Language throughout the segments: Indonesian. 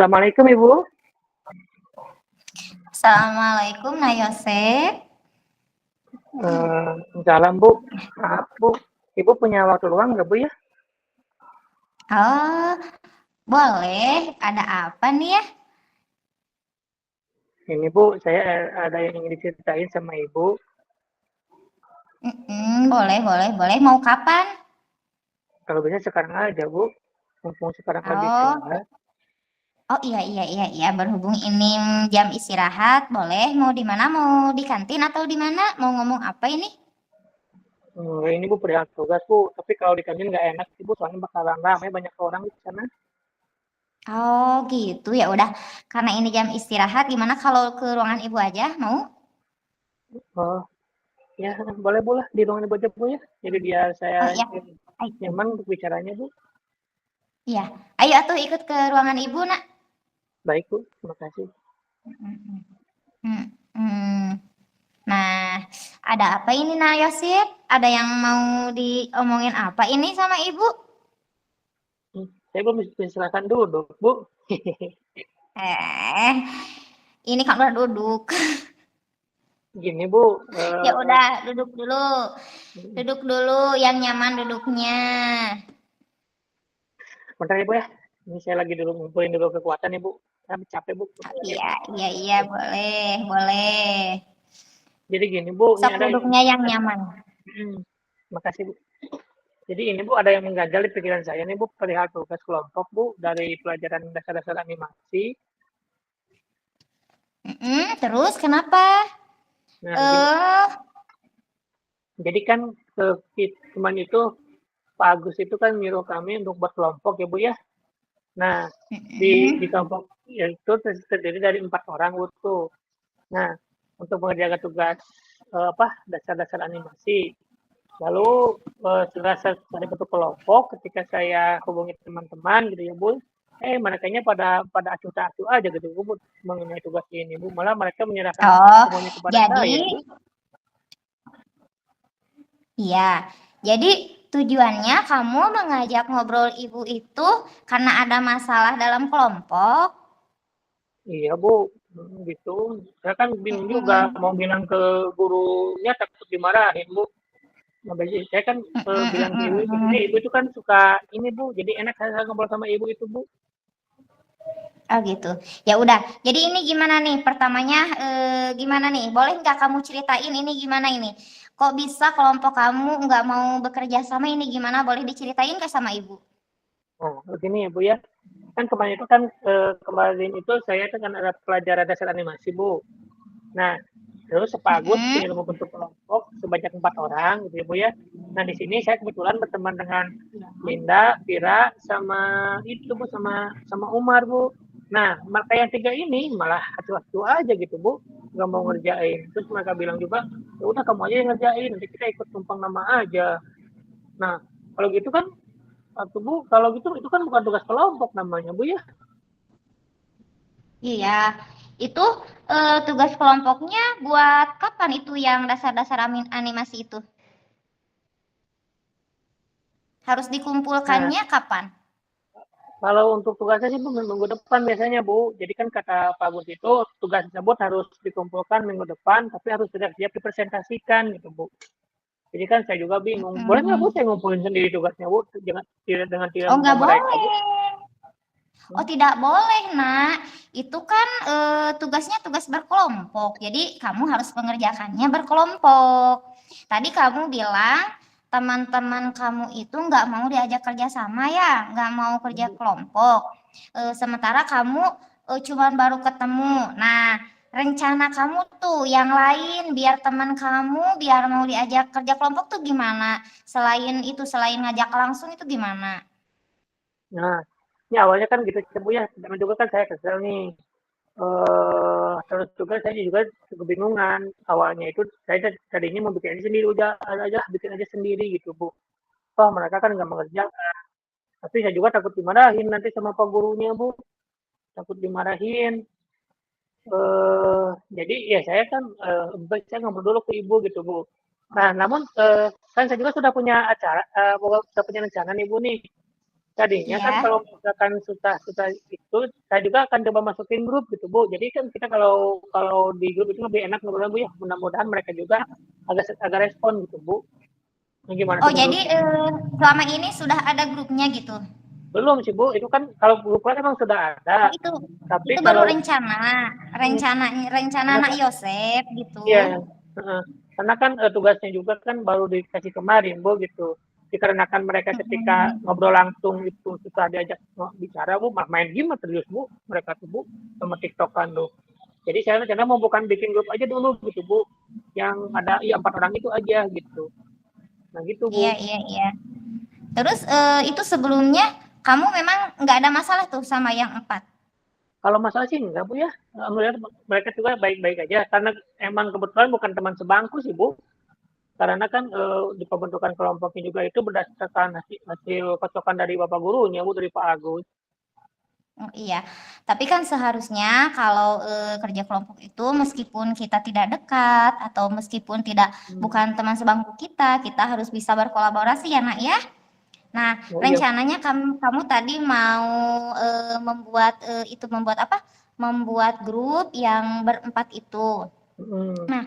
Assalamualaikum Ibu. Assalamualaikum Nak Yosep. Salam Bu. Maaf Bu, Ibu punya waktu luang nggak Bu ya? Oh, boleh. Ada apa nih ya? Ini Bu, saya ada yang ingin diceritain sama Ibu. Boleh. Mau kapan? Kalau bisa sekarang aja Bu, mumpung sekarang lagi Oh, istirahat. iya. Berhubung ini jam istirahat, boleh. Mau di mana? Mau di kantin atau di mana? Mau ngomong apa ini? Ini Bu perihal tugas Bu, tapi kalau di kantin nggak enak Ibu, soalnya bakalan ramai banyak orang di sana. Oh, gitu ya udah. Karena ini jam istirahat, gimana kalau ke ruangan ibu aja? Mau? Oh, ya boleh Bu lah di ruangan Ibu aja Bu ya. Jadi biar saya Oh iya. nyaman untuk bicaranya Bu. Iya. Ayo atuh ikut ke ruangan ibu, Nak. Baik Bu, terima kasih. Hmm, hmm. Nah, ada apa ini Nak Yosip? Ada yang mau diomongin apa ini sama ibu? Saya belum silakan duduk Bu. Eh, ini kan udah duduk. Gini Bu, Ya udah, duduk dulu. Duduk dulu yang nyaman duduknya. bentar ya Bu ya. Ini saya lagi dulu ngumpulin dulu kekuatan ya Bu. Saya capek Bu. Iya, boleh. Jadi gini Bu, ini Sok ada yang duduknya yang nyaman. makasih Bu. Jadi ini Bu ada yang mengganjal di pikiran saya nih Bu perihal tugas kelompok Bu dari pelajaran dasar-dasar animasi. Terus kenapa? Nah, Eh, jadi kan kemarin itu Pak Agus itu kan nyuruh kami untuk berkelompok ya Bu ya. Nah, di kelompok itu terdiri dari 4 orang Bu tuh. Nah, untuk mengerjakan tugas dasar-dasar animasi. Lalu setelah saya bentuk kelompok, ketika saya hubungi teman-teman gitu ya Bu, mereka pada acuh-acuh aja gitu Bu mengenai tugas ini Bu. Malah mereka menyerahkan oh, semuanya kepada jadi saya Bu. iya. Jadi tujuannya kamu mengajak ngobrol ibu itu karena ada masalah dalam kelompok. Iya Bu, gitu. Saya kan bingung juga mau bilang ke gurunya takut dimarahin Bu. Nah, saya kan bilang ke ibu, sebenarnya ibu itu kan suka ini Bu, jadi enak saya ngobrol sama ibu itu Bu. Oh gitu. Ya udah. Jadi ini gimana nih? Pertamanya gimana nih? Boleh nggak kamu ceritain ini gimana ini? Kok bisa kelompok kamu nggak mau bekerja sama ini gimana? Boleh diceritain nggak sama ibu? Nah, begini ya Bu ya. Kan kemarin itu saya kan ada pelajaran dasar animasi Bu. Nah, terus Pak Agus menyuruh membentuk kelompok sebanyak 4 orang gitu ya Bu ya. Nah, di sini saya kebetulan berteman dengan Linda, Vira, sama itu Bu, sama Umar Bu. Nah, mereka yang 3 ini malah acuh-acuh aja gitu Bu, nggak mau ngerjain. Terus mereka bilang juga, ya udah kamu aja yang ngerjain, nanti kita ikut tumpang nama aja. Nah, kalau gitu kan, Bu, kalau gitu itu kan bukan tugas kelompok namanya Bu ya. Iya. Itu tugas kelompoknya buat kapan itu yang dasar-dasar animasi itu? Harus Nah, dikumpulkannya kapan? kalau untuk tugasnya sih Bu, minggu depan biasanya Bu. Jadi kan kata Pak Gus itu tugas tersebut harus dikumpulkan minggu depan, tapi harus sudah siap dipresentasikan gitu Bu. Jadi kan saya juga bingung. Boleh nggak Bu saya ngumpulin sendiri tugasnya Bu? Jangan tidak Oh minta nggak mereka Bu. boleh. Oh tidak boleh nak. Itu kan tugasnya tugas berkelompok. Jadi kamu harus mengerjakannya berkelompok. Tadi kamu bilang teman-teman kamu itu nggak mau diajak kerja sama ya, nggak mau kerja kelompok. Sementara kamu cuman baru ketemu. Nah, rencana kamu tuh yang lain biar teman kamu biar mau diajak kerja kelompok tuh gimana? Selain ngajak langsung itu gimana? Nah, ini awalnya kan gitu Bu ya. Dan juga kan saya kesel nih. Terus juga saya juga kebingungan. Awalnya itu saya tadinya mau bikin aja sendiri aja bikin aja sendiri gitu Bu. Oh mereka kan nggak mengerjakan. Tapi saya juga takut dimarahin nanti sama pak gurunya Bu. Takut dimarahin. Jadi ya saya kan saya ngobrol dulu ke ibu gitu Bu. Nah namun kan saya juga sudah punya acara, sudah punya rencana nih Bu nih. tadinya kan Iya. kalau misalkan susah-susah itu, saya juga akan coba masukin grup gitu Bu. Jadi kan kita kalau kalau di grup itu lebih enak ngobrol Bu ya. Mudah-mudahan mereka juga agak agak respon gitu Bu. Nah, gimana Oh, tuh jadi menurut? selama ini sudah ada grupnya gitu. Belum sih Bu. Itu kan kalau grup kan emang sudah Oh, ada. itu Tapi baru kalau rencana, hmm, rencana karena anak kan Yosef gitu. iya, heeh. Karena kan tugasnya juga kan baru dikasih kemarin Bu gitu. Dikarenakan mereka ketika Mm-mm. ngobrol langsung itu susah diajak bicara Bu, main game terus Bu mereka tuh Bu sama TikTokan tuh. Jadi saya rencana mau bukan bikin grup aja dulu gitu Bu, yang ada ya 4 orang itu aja gitu. Nah gitu Bu. Iya, iya, iya. Terus itu sebelumnya kamu memang nggak ada masalah tuh sama yang 4. Kalau masalah sih enggak Bu ya. Alhamdulillah mereka juga baik-baik aja. Karena emang kebetulan bukan teman sebangku sih Bu. Karena kan di pembentukan kelompoknya juga itu berdasarkan hasil kocokan dari bapak gurunya Bu, dari Pak Agus. Oh, iya, tapi kan seharusnya kalau kerja kelompok itu meskipun kita tidak dekat atau meskipun Hmm. bukan teman sebangku kita harus bisa berkolaborasi ya nak ya. Nah, Oh iya. rencananya kamu tadi mau membuat apa? Membuat grup yang berempat itu. Hmm. Nah,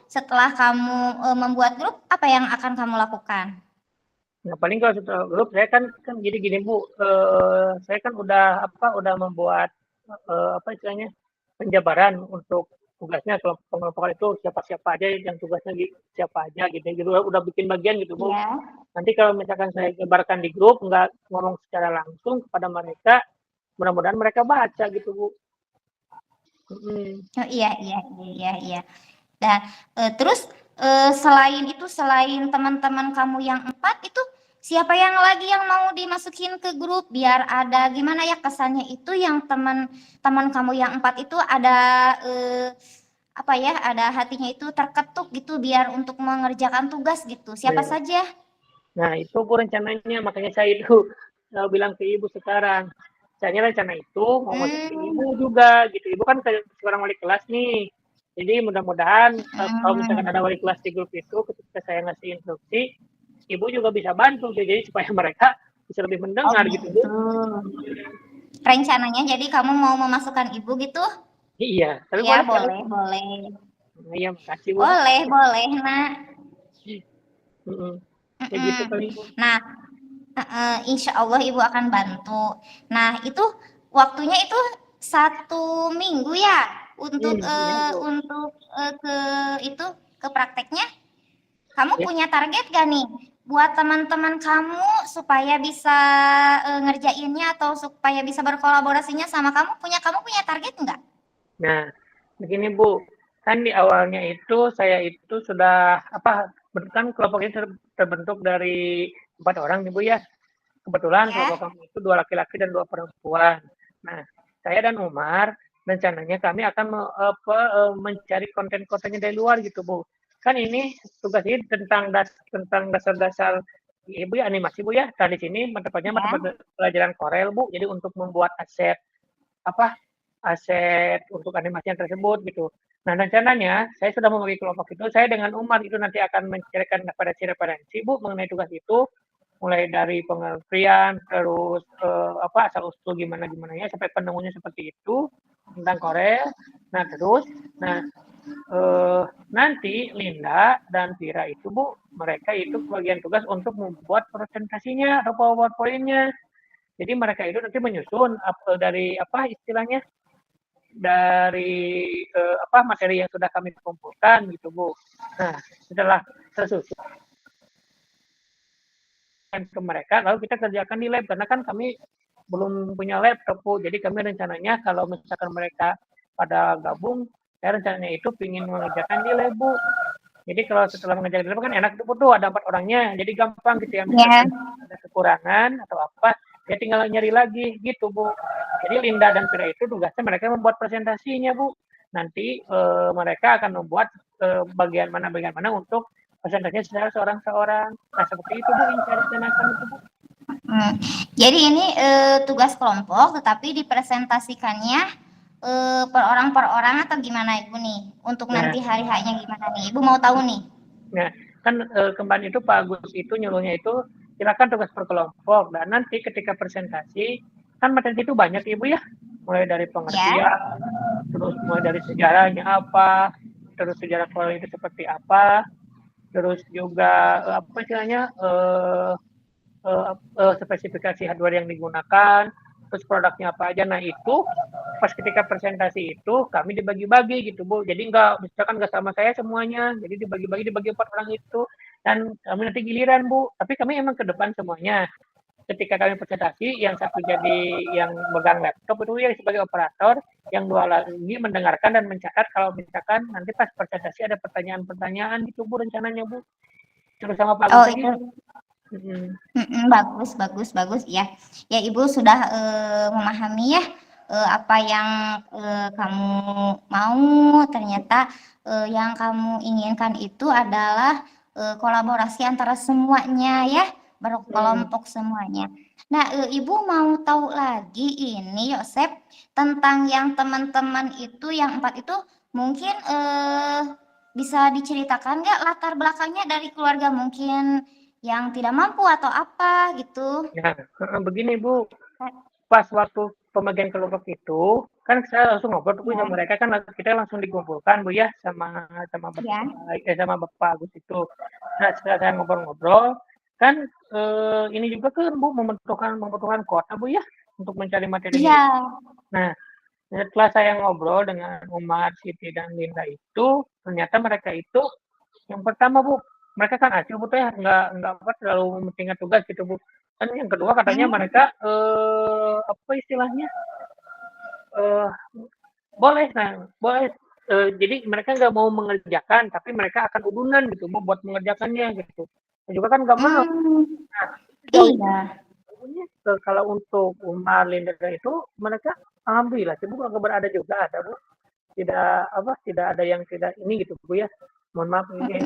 setelah kamu membuat grup, apa yang akan kamu lakukan? Nah, paling kalau setelah grup saya kan kan gini gini Bu, saya kan udah membuat apa istilahnya penjabaran untuk tugasnya kelompok itu siapa-siapa aja yang tugasnya siapa aja gitu. Gitu udah bikin bagian gitu Bu. Iya. Nanti kalau misalkan saya jabarkan di grup nggak ngomong secara langsung kepada mereka, mudah-mudahan mereka baca gitu Bu. Hmm. Oh, iya, iya, iya, iya, iya. Dan terus selain teman-teman kamu yang 4 itu siapa yang lagi yang mau dimasukin ke grup biar ada gimana ya kesannya itu yang teman-teman kamu yang 4 itu ada eh, apa ya ada hatinya itu terketuk gitu biar untuk mengerjakan tugas gitu. Siapa Nah, saja? nah, itu Bu rencananya makanya saya itu bilang ke Ibu sekarang. Saya rencana itu mau masukin Ibu Hmm, juga gitu. Ibu kan seorang wali kelas nih. Jadi mudah-mudahan kalau misalkan ada hmm, wali kelas di grup itu ketika saya ngasih instruksi, Ibu juga bisa bantu gitu. Jadi supaya mereka bisa lebih oh mendengar gitu Bu. gitu. Rencananya jadi kamu mau memasukkan ibu gitu? Iya, tapi Ya boleh sekali. boleh, boleh. Iya, makasih Bu. Boleh, boleh, Nak. Ya gitu Mm-mm. kali Bu. Nah, insya Allah ibu akan bantu. Nah, itu waktunya itu 1 minggu ya Iya Bu. ke itu ke prakteknya. Kamu Ya. punya target gak nih buat teman-teman kamu supaya bisa ngerjainnya atau supaya bisa berkolaborasinya sama kamu punya target nggak? Nah, begini Bu, kan di awalnya itu saya itu sudah kan kelompok ini terbentuk dari 4 orang nih Bu ya. Kebetulan Ya, kelompok kami itu 2 laki-laki dan 2 perempuan. Nah, saya dan Umar rencananya kami akan mencari konten-kontennya dari luar gitu Bu. Kan ini tugas ini tentang dasar-dasar Ibu ya animasi Bu ya. Nah di sini mata ya. pelajaran Corel Bu. Jadi untuk membuat apa aset untuk animasinya tersebut gitu. Nah rencananya saya sudah membagi kelompok itu, saya dengan Umar itu nanti akan mencarikan referensi Bu mengenai tugas itu, mulai dari pengertian, terus asal usul gimana gimana ya sampai penemunya seperti itu tentang Korea. Nah terus, nah nanti Linda dan Vira itu Bu, mereka itu bagian tugas untuk membuat presentasinya atau PowerPoint-nya. Jadi mereka itu nanti menyusun dari istilahnya dari materi yang sudah kami kumpulkan gitu Bu. Nah setelah tersusun ke mereka lalu kita kerjakan di lab karena kan kami belum punya laptop Bu. Jadi kami rencananya kalau misalkan mereka pada gabung, saya rencananya itu ingin mengerjakan di lab Bu. Jadi kalau setelah mengerjakan di lab kan enak tuh ada 4 orangnya, jadi gampang gitu ya Ya. misalkan ada kekurangan atau apa, ya tinggal nyari lagi gitu Bu. Jadi Linda dan Vira itu tugasnya mereka membuat presentasinya Bu. Nanti mereka akan membuat bagian mana untuk presentasinya secara seorang-seorang. Nah seperti itu Bu yang saya rencanakan itu Bu. Hmm. Jadi ini tugas kelompok, tetapi dipresentasikannya per orang atau gimana Ibu nih? Untuk Nah, nanti hari hanya gimana nih? Ibu mau tahu nih? nah kan kemarin itu Pak Agus itu nyuruhnya itu silakan tugas per kelompok. Dan nanti ketika presentasi, kan materi itu banyak Ibu ya, mulai dari Ya. pengertian, terus mulai dari sejarahnya apa, terus sejarah Korea itu seperti apa, terus juga apa istilahnya spesifikasi hardware yang digunakan, terus produknya apa aja. Nah itu pas ketika presentasi itu kami dibagi-bagi gitu Bu. Jadi misalkan nggak sama saya semuanya, jadi dibagi 4 orang itu. Dan kami nanti giliran Bu. Tapi kami emang ke depan semuanya. Ketika kami presentasi, yang satu jadi yang megang laptop itu ya sebagai operator, yang dua lagi mendengarkan dan mencatat kalau misalkan nanti pas presentasi ada pertanyaan-pertanyaan gitu Bu rencananya Bu. Terus sama Pak Oh, Agus itu aja. Hmm. bagus, bagus, bagus ya. Ya, Ibu sudah memahami ya apa yang kamu mau. Ternyata yang kamu inginkan itu adalah kolaborasi antara semuanya ya, berkelompok semuanya. Nah, Ibu mau tahu lagi ini, Yosep, tentang yang teman-teman itu, yang 4 itu, mungkin bisa diceritakan nggak latar belakangnya dari keluarga mungkin yang tidak mampu atau apa gitu. Ya, begini Bu, pas waktu pembagian kelompok itu, kan saya langsung ngobrol tuh Bu sama Ya, mereka, kan kita langsung dikumpulkan Bu ya sama ya. sama Bapak Agus itu. Nah, setelah saya ngobrol-ngobrol, kan ini juga kan Bu membutuhkan kota Bu ya untuk mencari materinya Iya. itu. Nah, setelah saya ngobrol dengan Umar, Siti dan Linda itu, ternyata mereka itu yang pertama Bu, mereka kan acil Bu ya, nggak apa terlalu mementingkan tugas gitu Bu. Dan yang kedua katanya Hmm. mereka apa istilahnya eh boleh, nah boleh. Jadi mereka nggak mau mengerjakan, tapi mereka akan udunan gitu Bu buat mengerjakannya gitu. Dan juga kan nggak mau. Hmm. Nah, jauh Iya. kalau untuk Umar, Linda itu mereka alhamdulillah sih Bu nggak berada juga ada Bu. Tidak ada yang tidak ini gitu Bu ya. Mohon maaf ini.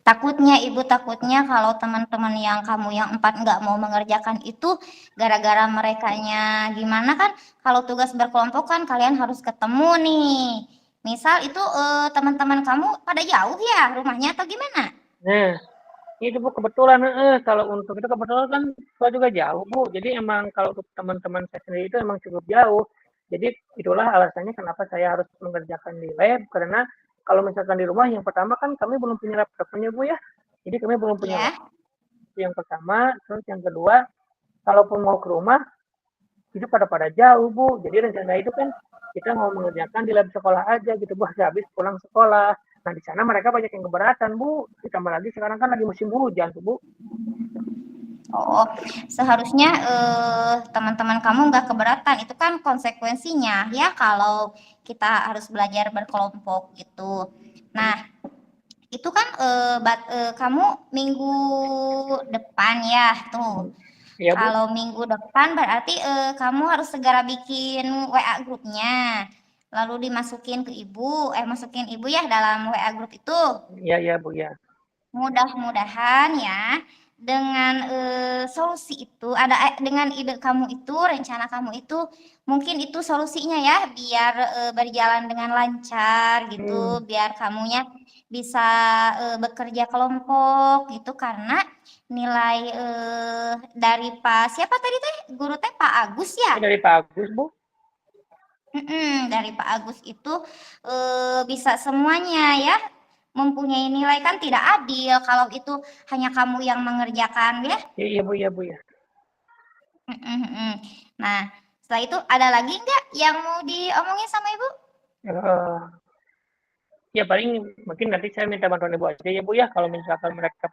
Takutnya Ibu, takutnya kalau teman-teman yang kamu yang 4 nggak mau mengerjakan itu gara-gara merekanya gimana kan, kalau tugas berkelompok kan kalian harus ketemu nih. Misal itu teman-teman kamu pada jauh ya rumahnya atau gimana? Nah, itu Bu kebetulan kalau untuk itu kebetulan kan saya juga jauh Bu. Jadi emang kalau untuk teman-teman saya sendiri itu emang cukup jauh. Jadi itulah alasannya kenapa saya harus mengerjakan di lab karena kalau misalkan di rumah yang pertama kan kami belum punya laptopnya Bu ya. Jadi kami belum punya Ya. laptop yang pertama, terus yang kedua kalaupun mau ke rumah itu pada jauh Bu. Jadi rencana itu kan kita mau mengerjakan di lab sekolah aja gitu Bu, habis pulang sekolah. Nah di sana mereka banyak yang keberatan Bu. Ditambah lagi sekarang kan lagi musim hujan tuh Bu. Oh, seharusnya teman-teman kamu nggak keberatan. Itu kan konsekuensinya ya kalau kita harus belajar berkelompok gitu. Nah, itu kan kamu minggu depan ya tuh. Iya Bu. Kalau minggu depan berarti kamu harus segera bikin WA grupnya. Lalu dimasukin ke ibu, masukin ibu ya dalam WA grup itu. Iya iya Bu ya. Mudah-mudahan ya dengan solusi itu dengan ide kamu itu, rencana kamu itu mungkin itu solusinya ya biar berjalan dengan lancar gitu, biar kamunya bisa bekerja kelompok gitu karena nilai dari Pak siapa tadi teh guru teh Pak Agus ya. Ini dari Pak Agus Bu. Dari Pak Agus itu bisa semuanya ya mempunyai nilai kan tidak adil kalau itu hanya kamu yang mengerjakan ya. Iya iya Bu ya Bu ya. Nah, setelah itu ada lagi nggak yang mau diomongin sama Ibu? Ya paling mungkin nanti saya minta bantuan Ibu aja ya Bu ya. Kalau misalkan mereka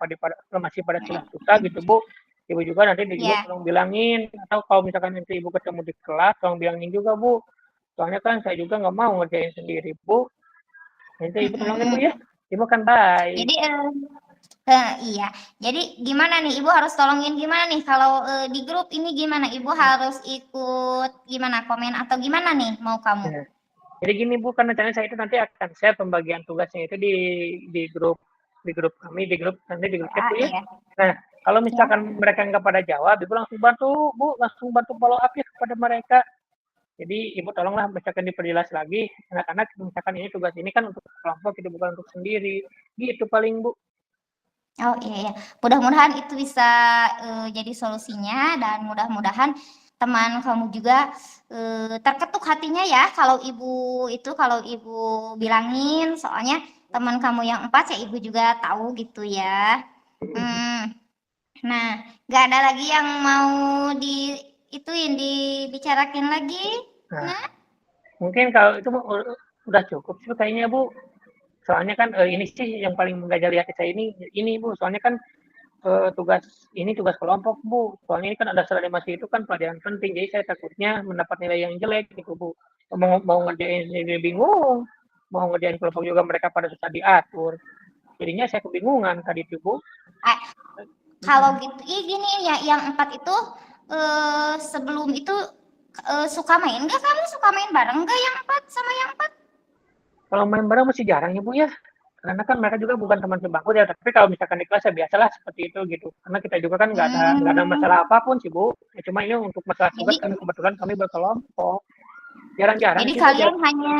masih pada susah gitu Bu. Ibu juga nanti di grup Ya, tolong bilangin. Atau kalau misalkan nanti Ibu ketemu di kelas, tolong bilangin juga Bu. Soalnya kan saya juga nggak mau ngerjain sendiri Bu. Nanti Ibu tolong Bu ya. Ibu kan baik. jadi iya. Jadi gimana nih Ibu harus tolongin gimana nih kalau di grup ini gimana Ibu harus ikut gimana komen atau gimana nih mau kamu? Nah, jadi gini Bu, kan rencananya saya itu nanti akan share pembagian tugasnya itu di grup kami, nanti di grup chat Ya, Bu ya. iya. Nah, kalau Ya. misalkan mereka nggak pada jawab, Ibu langsung bantu Bu, langsung bantu follow up ya kepada mereka. Jadi Ibu tolonglah misalkan diperjelas lagi, anak-anak misalkan ini tugas ini kan untuk kelompok, itu bukan untuk sendiri. Gitu paling Bu. Oh, iya ya. Mudah-mudahan itu bisa, jadi solusinya dan mudah-mudahan teman kamu juga, terketuk hatinya ya kalau Ibu bilangin, soalnya teman kamu yang 4 ya Ibu juga tahu gitu ya. Mmm, nah, nggak ada lagi yang mau dibicarakan lagi, Nah, Nak? mungkin kalau itu udah cukup sih kayaknya Bu. Soalnya kan ini sih yang paling mengganjal hati saya ini Bu. Soalnya kan tugas ini tugas kelompok Bu. Soalnya ini kan ada animasi itu kan pelajaran penting. Jadi saya takutnya mendapat nilai yang jelek gitu Bu. Mau ngerjain ini bingung. Mau ngerjain kelompok juga mereka pada susah diatur. Jadinya saya kebingungan tadi itu Bu. Eh, kalau gitu, gini ya, yang 4 itu sebelum itu suka main nggak? Kamu suka main bareng nggak yang 4 sama yang 4? Kalau main bareng masih jarang ya Bu ya. Karena kan mereka juga bukan teman sebangku ya. Tapi kalau misalkan di kelas ya biasalah seperti itu gitu. Karena kita juga kan nggak ada Hmm, masalah apapun sih Bu. Ya, cuma ini untuk masalah jadi tugas kan kebetulan kami berkelompok. Jarang-jarang jadi sih Bu. kalian hanya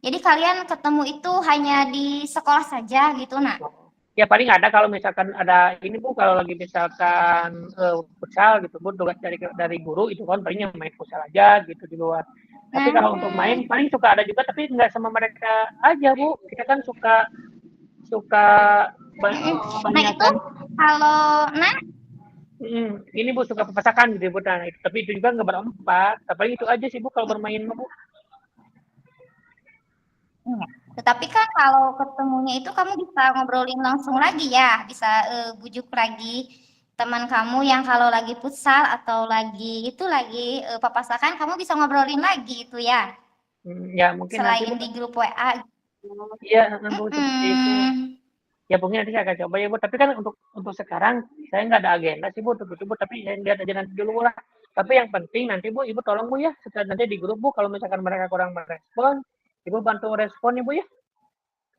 jadi kalian ketemu itu hanya di sekolah saja gitu, nak? Ya paling ada kalau misalkan ada ini Bu, kalau lagi misalkan futsal gitu Bu, tugas dari guru itu kan palingnya main futsal aja gitu di luar. Tapi kalau untuk main Hmm, paling suka ada juga tapi nggak sama mereka aja Bu. Kita kan suka suka mm-mm. Nah banyak itu kan kalau nak ini Bu suka pepasakan gitu Bu. Nah, tapi itu juga nggak berempat. Tapi itu aja sih Bu kalau bermain Bu. iya. Tetapi kan kalau ketemunya itu kamu bisa ngobrolin langsung lagi ya, bisa bujuk lagi teman kamu yang kalau lagi futsal atau lagi papasakan kamu bisa ngobrolin lagi itu ya, Ya mungkin nanti Bu. selain di grup WA gitu. Iya Bu seperti itu. Mm-mm. Ya mungkin nanti saya akan coba ya Bu. Tapi kan untuk sekarang saya nggak ada agenda sih Bu untuk itu Bu. Tapi saya lihat aja nanti dulu lah. Tapi yang penting nanti Bu, Ibu tolong Bu ya. Setelah nanti di grup Bu, kalau misalkan mereka kurang merespon, Ibu bantu respon ya Bu ya.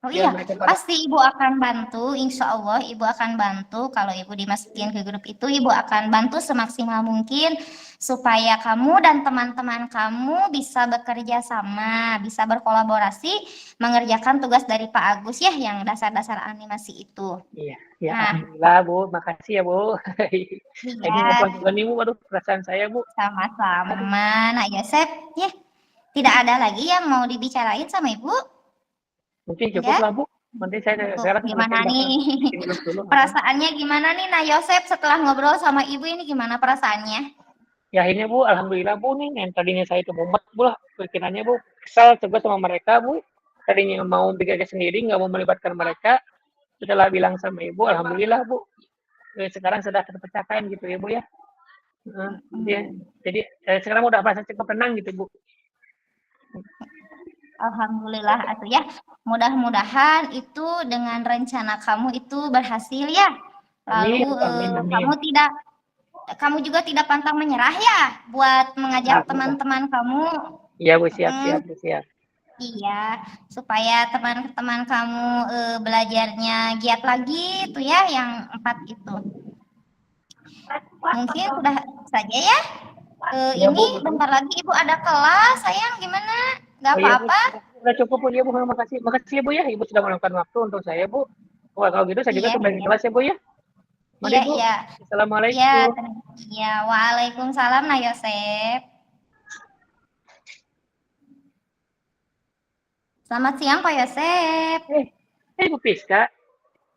Oh Biar iya, mereka pada. pasti Ibu akan bantu, insya Allah Ibu akan bantu kalau Ibu dimasukin ke grup itu, Ibu akan bantu semaksimal mungkin supaya kamu dan teman-teman kamu bisa bekerja sama, bisa berkolaborasi mengerjakan tugas dari Pak Agus ya yang dasar-dasar animasi itu. Iya, ya Nah, alhamdulillah Bu. Makasih ya Bu. Ini iya, nelfon juga nih Bu. Aduh perasaan saya Bu. Aduh, sama-sama. Nah, Yosep, ya, tidak ada lagi yang mau dibicarain sama Ibu? mungkin cukup Enggak? lah Bu. Nanti saya Tuh, sekarang gimana mungkin bakal nih? bikin grup dulu. Perasaannya gimana nih, Nah Yosep setelah ngobrol sama ibu ini gimana perasaannya? Ya akhirnya Bu, alhamdulillah Bu nih, yang tadinya saya itu mumet Bu lah, pikirannya Bu, kesal juga sama mereka Bu, tadinya mau bikin sendiri, nggak mau melibatkan mereka, setelah bilang sama Ibu, alhamdulillah Bu, sekarang sudah terpecahkan gitu ya Bu ya. Jadi, Hmm, jadi sekarang udah merasa cukup tenang gitu Bu. Alhamdulillah atuh ya. Mudah-mudahan itu dengan rencana kamu itu berhasil ya. Lalu Amin, amin, amin. kamu juga tidak pantang menyerah ya buat mengajak Alhamdulillah. teman-teman kamu. Iya Bu, siap, Mm, siap, Bu, siap. iya, supaya teman-teman kamu belajarnya giat lagi itu ya yang 4 itu. Mungkin sudah saja ya. Iya Bu, Ini bentar lagi Ibu ada kelas, sayang gimana? Gak oh iya Bu, apa-apa? udah cukup Bu, iya Bu, makasih, makasih ya Bu ya, Ibu sudah meluangkan waktu untuk saya Bu. Wah, kalau gitu saya juga Iya, kembali ke iya. kelas ya Bu ya. Mari Iya, Bu, iya. Iya, Assalamualaikum. iya. Waalaikumsalam, Nah Yosep. Selamat siang, Pak Yosep. Eh, Bu Piska.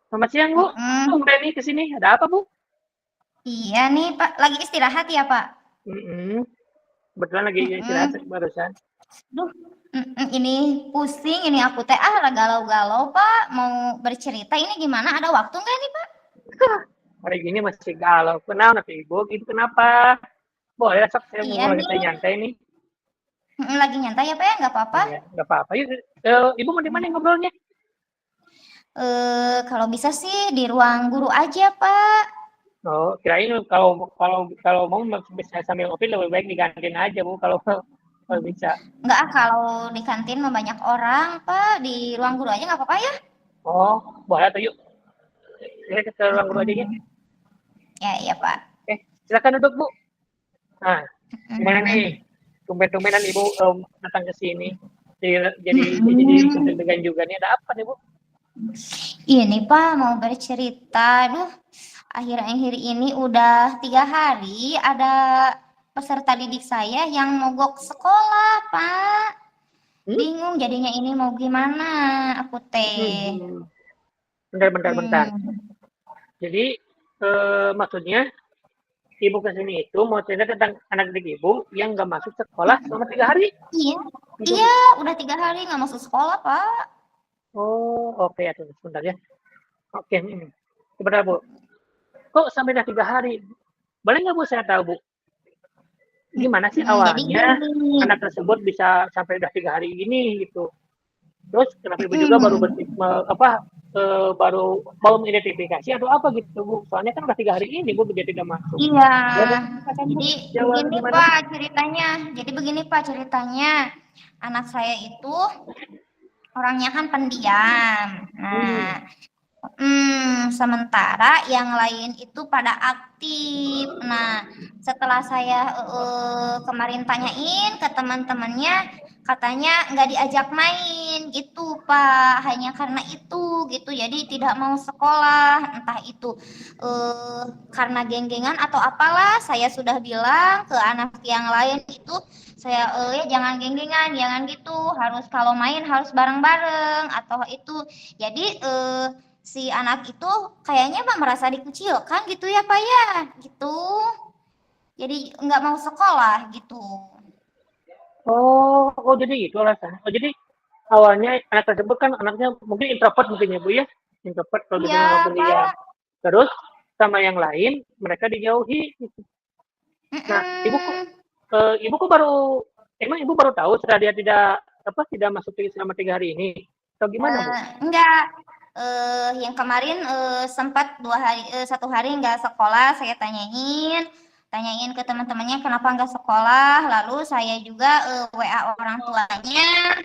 Selamat siang, Bu. Mm-mm. Tumben nih ke sini. Ada apa, Bu? Iya nih, Pak. Lagi istirahat ya, Pak? Mm-mm. Kebetulan lagi istirahat Mm-mm. barusan. Duh, ini pusing, ini aku teh galau-galau, Pak. Mau bercerita, ini gimana? Ada waktu nggak nih, Pak? Hari gini masih galau. Kenapa, Ibu? Gitu kenapa? Boleh, sok saya Iya mau lagi nih, nyantai nih. lagi nyantai ya, Pak ya? Nggak apa-apa. Iya, nggak apa-apa. Yuk, Ibu mau di mana ngobrolnya? Kalau bisa sih di ruang guru aja, Pak. Oh, kirain kalau mau bisa sambil ngopi lebih baik di kantin aja, Bu. Kalau bisa. Nggak kalau di kantin mah banyak orang, Pak. Di ruang guru aja nggak apa-apa ya? Oh, boleh tuh yuk. Saya ke ruang guru aja ya. Ya, iya, Pak. Silakan duduk, Bu. Nah, gimana Mm-mm. nih? Tumben-tumbenan Ibu datang ke sini. Jadi Mm-mm. deg-degan juga nih. Ada apa nih, Bu? Ini Pak mau bercerita, aduh akhir-akhir ini udah 3 hari ada peserta didik saya yang mogok sekolah Pak. Hmm? Bingung jadinya ini mau gimana aku teh. Hmm. Bentar. Hmm. Jadi maksudnya ibu kesini itu mau cerita tentang anak didik ibu yang nggak masuk sekolah selama 3 hari. Iya, Gitu, iya Bu. udah 3 hari nggak masuk sekolah Pak. Oh, oke ya, tunggu sebentar ya. Oke, sebentar Bu. Kok sampai dah 3 hari? Boleh nggak Bu saya tahu Bu? Gimana sih Jadi awalnya gini. anak tersebut bisa sampai udah 3 hari ini gitu? Terus kenapa ibu juga baru Mm, baru mau mengidentifikasi atau apa gitu Bu? Soalnya kan udah 3 hari ini Bu dia tidak masuk. iya, Boleh ceritakan Bu? jadi Jawab begini gimana Bu? Pak ceritanya. Jadi begini Pak ceritanya. Anak saya itu orangnya kan pendiam. Hmm. Nah, sementara yang lain itu pada aktif. Nah, setelah saya kemarin tanyain ke teman-temannya, katanya nggak diajak main gitu, Pak. Hanya karena itu gitu. Jadi tidak mau sekolah, entah itu karena geng-gengan atau apalah. Saya sudah bilang ke anak yang lain itu, saya ya jangan geng-gengan, jangan gitu. Harus kalau main harus bareng-bareng atau itu. Jadi si anak itu kayaknya Pak merasa dikucilkan gitu ya Pak ya gitu, jadi nggak mau sekolah gitu. Oh, jadi itu alasannya. Oh, jadi awalnya anak tersebut kan anaknya mungkin introvert mungkin ya Bu ya? Introvert kalau Iya biasanya nggak pendiam. Pak. Terus sama yang lain mereka dijauhi. Nah, Mm-mm. ibu kok emang ibu baru tahu setelah dia tidak masuk selama 3 hari ini? Atau gimana Bu? Enggak, yang kemarin sempat 2 hari 1 hari nggak sekolah, saya tanyain ke teman-temannya kenapa nggak sekolah, lalu saya juga WA orang tuanya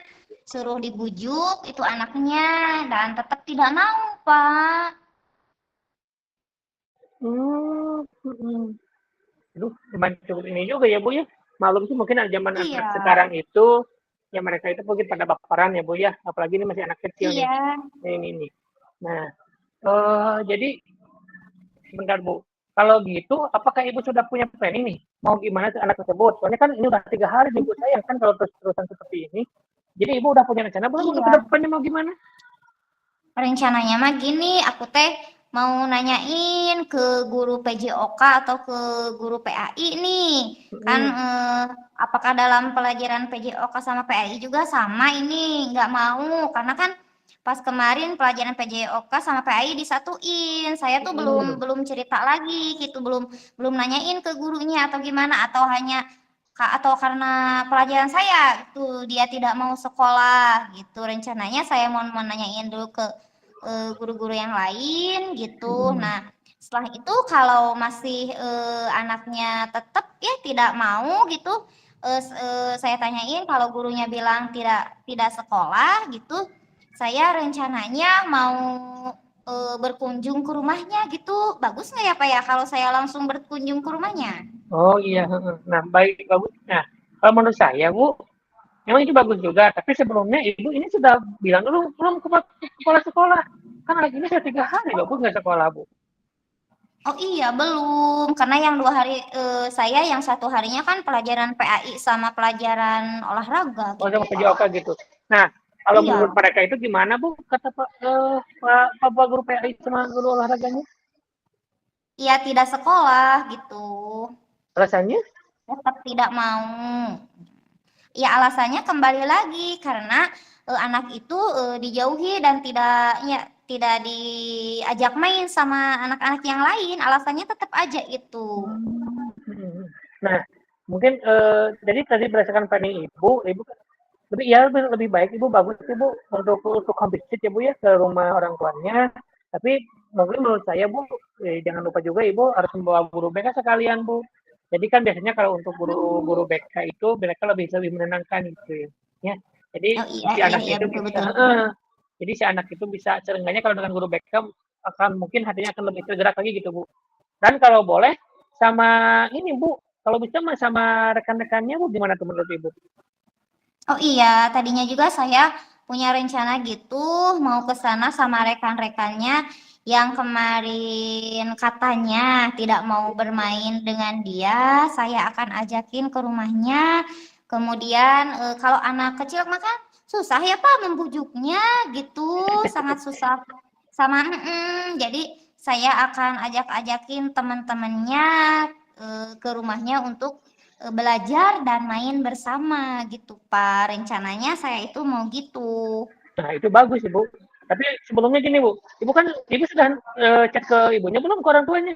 suruh dibujuk itu anaknya dan tetap tidak mau Pak. Hmm. Aduh, lumayan cukup ini juga ya Bu ya. Malum sih mungkin zaman Iya, anak sekarang itu, ya mereka itu mungkin pada baperan ya Bu ya. Apalagi ini masih anak kecil nih. iya, Ini. Nah, jadi sebentar Bu. Kalau gitu, apakah Ibu sudah punya planning nih? Mau gimana ke anak tersebut? Soalnya kan ini udah 3 hari nih Bu saya kan kalau terus-terusan seperti ini. Jadi Ibu udah punya rencana belum untuk ke iya. depannya mau gimana? Rencananya mah gini, aku teh mau nanyain ke guru PJOK atau ke guru PAI nih. Kan Hmm. apakah dalam pelajaran PJOK sama PAI juga sama ini? Nggak mau, karena kan pas kemarin pelajaran PJOK sama PAI disatuin. Saya tuh belum Hmm. belum cerita lagi gitu, belum belum nanyain ke gurunya atau gimana atau hanya atau karena pelajaran saya tuh dia tidak mau sekolah gitu. Rencananya saya mau nanyain dulu ke guru-guru yang lain gitu. Hmm. Nah, setelah itu kalau masih anaknya tetap ya tidak mau gitu, saya tanyain kalau gurunya bilang tidak tidak sekolah gitu, saya rencananya mau berkunjung ke rumahnya gitu. Bagus nggak ya Pak ya kalau saya langsung berkunjung ke rumahnya? Oh iya. Nah, baik bagus. Nah, kalau menurut saya Bu, memang itu bagus juga, tapi sebelumnya Ibu ini sudah bilang dulu belum ke kepala sekolah. Kan anak ini sudah 3 hari loh Bu nggak sekolah Bu. Oh iya belum, karena yang 2 hari saya yang 1 harinya kan pelajaran PAI sama pelajaran olahraga Oh gitu sama Pak. PJOK gitu. Nah, kalau Iya, menurut mereka itu gimana Bu? Kata Pak Guru PAI sama guru olahraganya? iya tidak sekolah gitu, Alasannya? tetap tidak mau. Ya alasannya kembali lagi karena anak itu dijauhi dan tidak diajak main sama anak-anak yang lain. Alasannya tetap aja itu. Hmm. Nah, mungkin jadi tadi berdasarkan planning Ibu lebih baik Ibu bagus Ibu untuk home visit ya Bu ya ke rumah orang tuanya. Tapi mungkin menurut saya Bu, jangan lupa juga Ibu harus membawa guru BK sekalian Bu. Jadi kan biasanya kalau untuk guru-guru BK itu mereka lebih lebih menenangkan gitu ya. Ya. Jadi Oh iya si iya anak iya itu betul bisa betul. jadi si anak itu bisa seenggaknya kalau dengan guru BK akan mungkin hatinya akan lebih tergerak lagi gitu Bu. Dan kalau boleh sama ini Bu, kalau bisa sama rekan-rekannya Bu gimana tuh menurut Ibu? Oh iya, tadinya juga saya punya rencana gitu mau ke sana sama rekan-rekannya yang kemarin katanya tidak mau bermain dengan dia. Saya akan ajakin ke rumahnya. Kemudian kalau anak kecil maka susah ya Pak membujuknya gitu, sangat susah. Sama jadi saya akan ajak-ajakin teman-temannya ke rumahnya untuk belajar dan main bersama gitu Pak. Rencananya saya itu mau gitu. Nah, itu bagus Ibu. Tapi sebelumnya gini Bu, Ibu sudah chat ke ibunya belum, ke orang tuanya?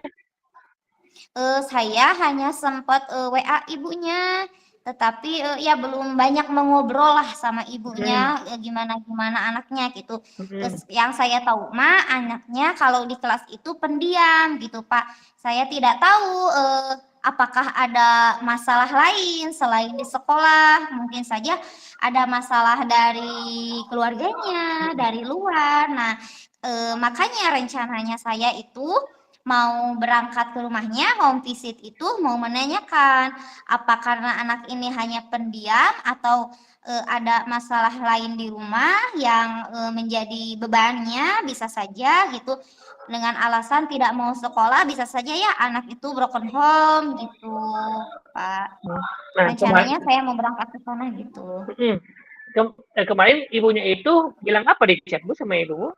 Saya hanya sempat WA ibunya, tetapi ya belum banyak mengobrol lah sama Hmm, ibunya, gimana-gimana anaknya gitu. hmm. Yang saya tahu mah anaknya kalau di kelas itu pendiam gitu Pak. Saya tidak tahu apakah ada masalah lain selain di sekolah, mungkin saja ada masalah dari keluarganya, dari luar. Nah, makanya rencananya saya itu mau berangkat ke rumahnya, home visit itu mau menanyakan apa karena anak ini hanya pendiam atau ada masalah lain di rumah yang menjadi bebannya, bisa saja gitu dengan alasan tidak mau sekolah, bisa saja ya anak itu broken home gitu Pak. Nah, Rencananya saya mau berangkat ke sana gitu. kemarin ibunya itu bilang apa di chat Bu sama Ibu?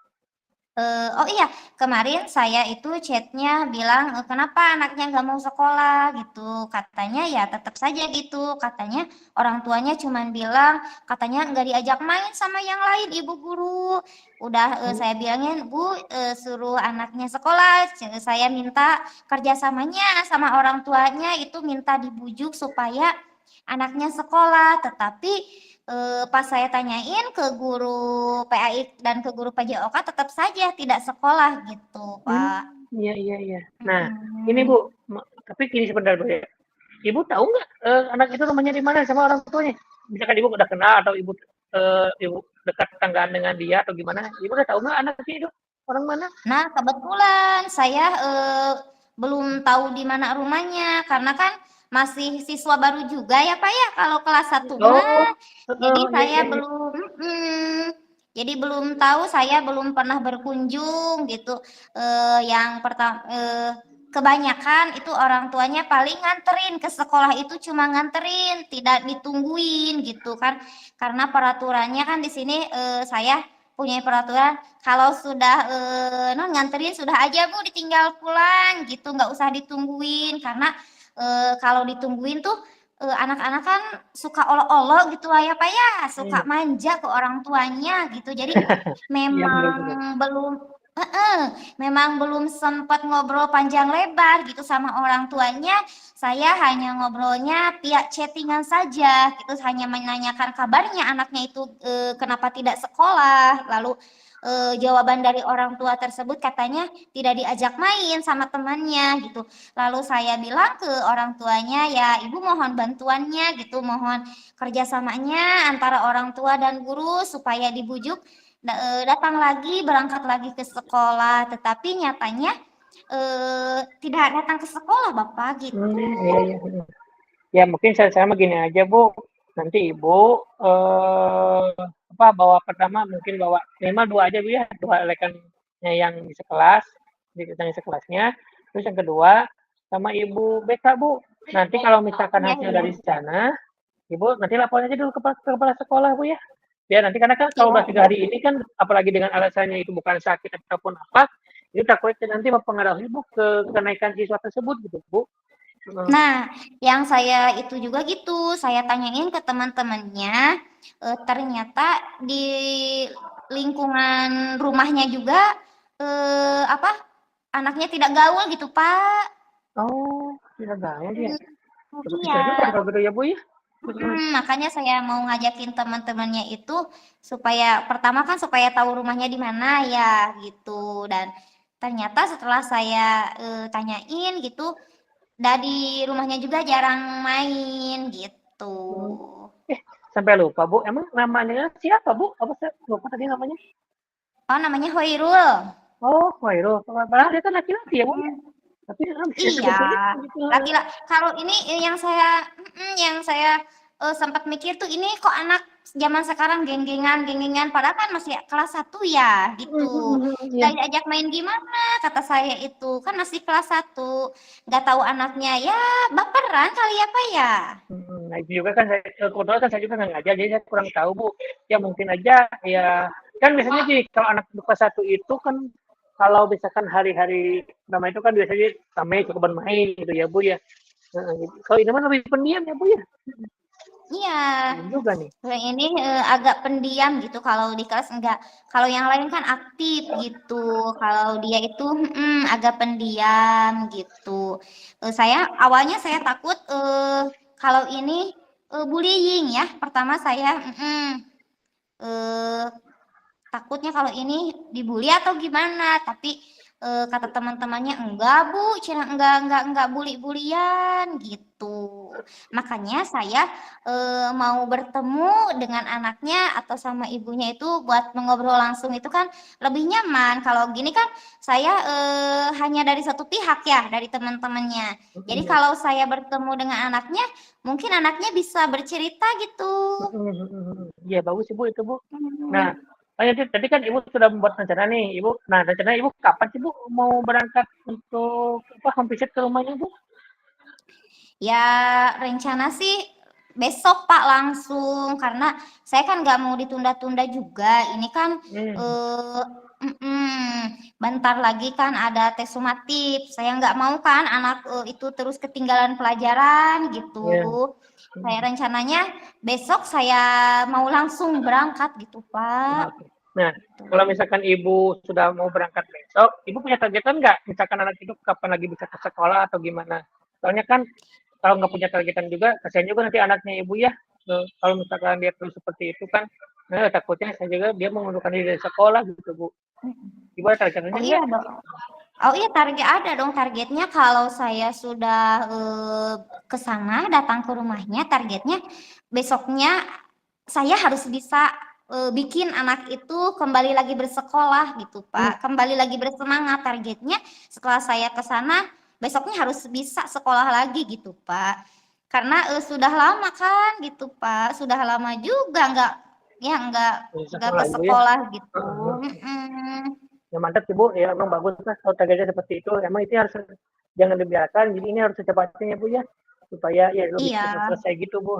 Oh iya, kemarin saya itu chatnya bilang, "Kenapa anaknya nggak mau sekolah?" Gitu. Katanya ya tetap saja gitu, katanya orang tuanya cuman bilang, katanya nggak diajak main sama yang lain, Ibu Guru. Udah, saya bilangin, "Bu, suruh anaknya sekolah." Saya minta kerjasamanya sama orang tuanya itu minta dibujuk supaya anaknya sekolah, tetapi pas saya tanyain ke guru PAI dan ke guru PJOK tetap saja tidak sekolah gitu, Pak. Iya, iya, iya. Nah, ini Mhm. Bu, tapi gini sebentar Bu ya. Ibu tahu nggak anak itu rumahnya di mana sama orang tuanya? Misalkan Ibu udah kenal atau Ibu dekat tetanggaan dengan dia atau gimana? Ibu udah tahu nggak anaknya itu orang mana? Nah, kebetulan saya belum tahu di mana rumahnya karena kan masih siswa baru juga ya, Pak, ya, kalau kelas 1 Oh, mah. Jadi iya, saya iya, iya. belum jadi belum tahu, saya belum pernah berkunjung gitu. Yang pertama kebanyakan itu orang tuanya paling nganterin ke sekolah itu cuma nganterin, tidak ditungguin gitu kan. Karena peraturannya kan di sini saya punya peraturan kalau sudah non nganterin sudah aja Bu ditinggal pulang gitu, nggak usah ditungguin karena kalau ditungguin tuh anak-anak kan suka olok-olok gitu lah ya Pak ya, suka Hmm, manja ke orang tuanya gitu. Jadi iya memang benar-benar. heeh, memang belum sempat ngobrol panjang lebar gitu sama orang tuanya. Saya hanya ngobrolnya via chattingan saja gitu, hanya menanyakan kabarnya anaknya itu kenapa tidak sekolah. Lalu jawaban dari orang tua tersebut katanya tidak diajak main sama temannya gitu. Lalu saya bilang ke orang tuanya, ya ibu mohon bantuannya gitu, mohon kerjasamanya antara orang tua dan guru supaya dibujuk datang lagi, berangkat lagi ke sekolah. Tetapi nyatanya tidak datang ke sekolah Bapak gitu. Iya, iya. Ya mungkin saya sama gini aja Bu. Nanti Ibu bawa pertama mungkin bawa minimal dua aja Bu ya, dua rekannya yang di sekelas, yang sekelasnya. Terus yang kedua sama Ibu BK Bu. Nanti kalau misalkan Iya, hasil iya. dari sana, Ibu nanti lapor aja dulu ke kepala sekolah Bu ya. Ya nanti karena kan kalau Iya, udah iya. 3 hari ini kan apalagi dengan alasannya itu bukan sakit ataupun apa, itu takutnya nanti mempengaruhi Bu ke kenaikan siswa tersebut gitu Bu. Nah, yang saya itu juga gitu, saya tanyain ke teman-temannya, ternyata di lingkungan rumahnya juga apa anaknya tidak gaul gitu, Pak. Oh, tidak gaul dia. Cukup Iya. susah juga kalau gitu ya Bu ya. Makanya saya mau ngajakin teman-temannya itu supaya pertama kan supaya tahu rumahnya di mana ya gitu dan ternyata setelah saya tanyain gitu dari rumahnya juga jarang main gitu. Hmm. Sampai lupa Bu. Emang namanya siapa Bu? Apa saya lupa tadi namanya? Oh namanya Hoirul. Oh, Khairul. Padahal dia kan laki-laki ya Bu ya. Tapi bisa Iya, seperti itu gitu. laki-laki. Kalau ini yang saya sempat mikir tuh ini kok anak zaman sekarang geng-gengan, padahal kan masih kelas 1 ya, gitu. Iya. Diajak main gimana, kata saya itu, kan masih kelas 1, nggak tahu anaknya, ya baperan kali ya Pak ya? Nah itu juga kan kebetulan kan saya juga nggak ngajar, jadi saya kurang tahu Bu. Ya mungkin aja ya kan biasanya sih kalau anak kelas 1 itu kan kalau misalkan hari-hari nama itu kan biasanya ramai cukup bermain gitu ya Bu ya. Gitu. Kalau ini mah lebih pendiam ya Bu ya. Iya, Pendiam juga nih. yang ini agak pendiam gitu, kalau di kelas enggak. Kalau yang lain kan aktif gitu, kalau dia itu agak pendiam gitu. Awalnya saya takut kalau ini bullying ya. Pertama saya eh, takutnya kalau ini dibully atau gimana, tapi kata teman-temannya enggak Bu, Cina enggak bully-bulian gitu. Makanya saya mau bertemu dengan anaknya atau sama ibunya itu buat mengobrol langsung itu kan lebih nyaman. Kalau gini kan saya hanya dari satu pihak ya, dari teman-temannya. Jadi kalau saya bertemu dengan anaknya, mungkin anaknya bisa bercerita gitu. Iya bagus sih Bu itu Bu. Nah, tadi kan Ibu sudah membuat rencana nih, Ibu. Nah, rencana Ibu kapan sih Bu mau berangkat untuk apa home visit ke rumahnya Bu? Ya rencana sih besok Pak langsung, karena saya kan nggak mau ditunda-tunda juga. Ini kan bentar lagi kan ada tes sumatif. Saya nggak mau kan anak itu terus ketinggalan pelajaran gitu. Saya rencananya besok saya mau langsung berangkat gitu Pak. Nah, kalau misalkan Ibu sudah mau berangkat besok, Ibu punya targetan nggak? Misalkan anak itu kapan lagi bisa ke sekolah atau gimana? Soalnya kan kalau nggak punya targetan juga, kasihan juga nanti anaknya Ibu ya. Kalau misalkan dia terus seperti itu kan, takutnya saya juga dia mengundurkan diri dari sekolah gitu Bu. Ibu ada targetannya Oh nggak? iya dong. Oh iya ada dong targetnya, kalau saya sudah ke sana datang ke rumahnya, targetnya besoknya saya harus bisa bikin anak itu kembali lagi bersekolah gitu Pak, kembali lagi bersemangat. Targetnya setelah saya ke sana besoknya harus bisa sekolah lagi gitu Pak, karena sudah lama kan gitu Pak, sudah lama juga nggak ke Ibu ya. sekolah gitu. Ya mantap sih Bu, ya emang bagus lah kalau targetnya seperti itu. Emang itu harus jangan dibiarkan, jadi ini harus secepatnya ya Bu ya, supaya ya lebih Iya. cepat selesai gitu Bu.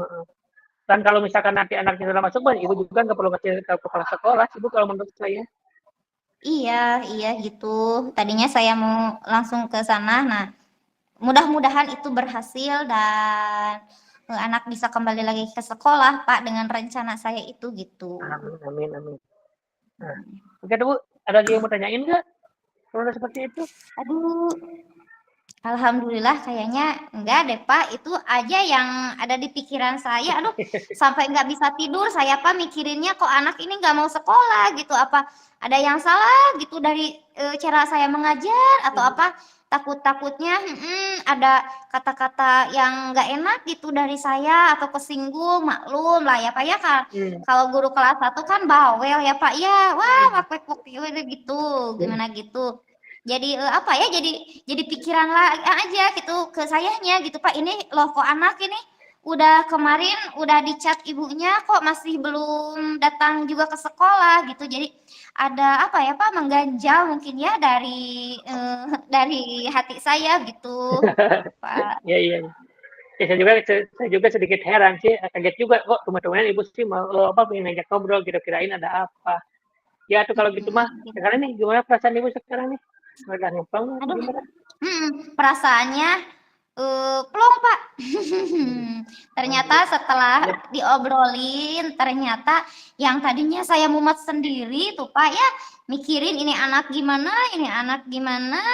Dan kalau misalkan nanti anaknya sudah masuk, Ibu juga nggak perlu ngasih tahu kepala sekolah, Ibu kalau menurut saya. Iya gitu. Tadinya saya mau langsung ke sana. Nah, mudah-mudahan itu berhasil dan anak bisa kembali lagi ke sekolah, Pak, dengan rencana saya itu gitu. Amin, amin, amin. Nah, oke Bu, ada lagi yang mau tanyain nggak? Kalau udah seperti itu? Aduh, alhamdulillah kayaknya enggak deh Pak, itu aja yang ada di pikiran saya. Aduh, sampai nggak bisa tidur saya Pak, mikirinnya kok anak ini nggak mau sekolah gitu. Apa ada yang salah gitu dari cara saya mengajar atau apa? Takutnya ada kata-kata yang nggak enak gitu dari saya atau kesinggung, maklum lah ya Pak ya kan. Kalau guru kelas 1 kan bawel ya Pak ya. Wah, wak gitu, gimana gitu. Jadi apa ya, jadi pikiran aja gitu ke sayanya gitu Pak, ini loh kok anak ini udah kemarin udah dicat ibunya kok masih belum datang juga ke sekolah gitu. Jadi ada apa ya Pak, mengganjal mungkin ya dari hati saya gitu Pak. Iya, iya. Ya, saya juga sedikit heran sih, kaget juga kok teman-teman Ibu sih mau apa pengen ngajak ngobrol, kira-kirain ada apa. Ya tuh kalau gitu mah, sekarang nih gimana perasaan Ibu sekarang nih? Udah ngepel Aduh, gimana? perasaannya plong Pak. Ternyata setelah diobrolin, ternyata yang tadinya saya mumet sendiri tuh Pak ya, mikirin ini anak gimana,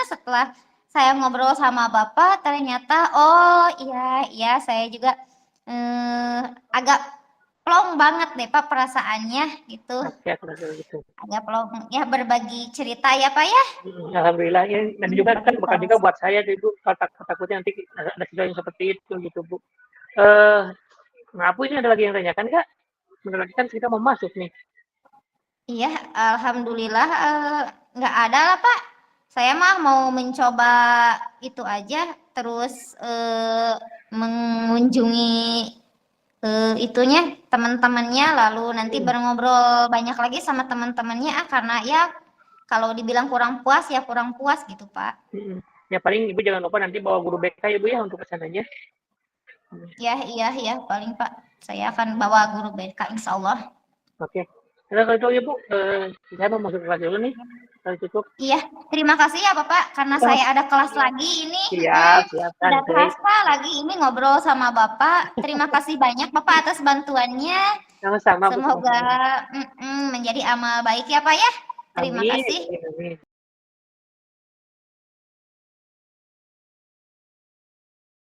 setelah saya ngobrol sama Bapak, ternyata oh iya saya juga agak plong banget deh Pak perasaannya gitu. Ya, gitu. Agak plong ya, berbagi cerita ya Pak ya. Alhamdulillah ya, nanti juga kan bakal juga buat saya itu takutnya nanti ada situasi seperti itu gitu Bu. Nah, Bu ini ada lagi yang tanyakan Kak? Bentar lagi kan kita mau masuk nih. Iya, alhamdulillah nggak ada lah Pak. Saya mah mau mencoba itu aja, terus mengunjungi itunya teman-temannya, lalu nanti ngobrol banyak lagi sama teman-temannya karena ya kalau dibilang kurang puas ya kurang puas gitu Pak. Ya paling Ibu jangan lupa nanti bawa guru BK Ibu ya untuk kesananya. Ya iya paling Pak, saya akan bawa guru BK insya Allah. Oke. Nah, kalau itu Ibu, saya mau masuk kelas dulu nih. Kalau cukup. Iya, terima kasih ya Bapak karena saya ada kelas lagi ini. Siap. Tidak terasa lagi ini ngobrol sama Bapak. Terima kasih banyak Bapak atas bantuannya. Sama-sama. Semoga menjadi amal baik ya Pak ya. Terima kasih. Amin.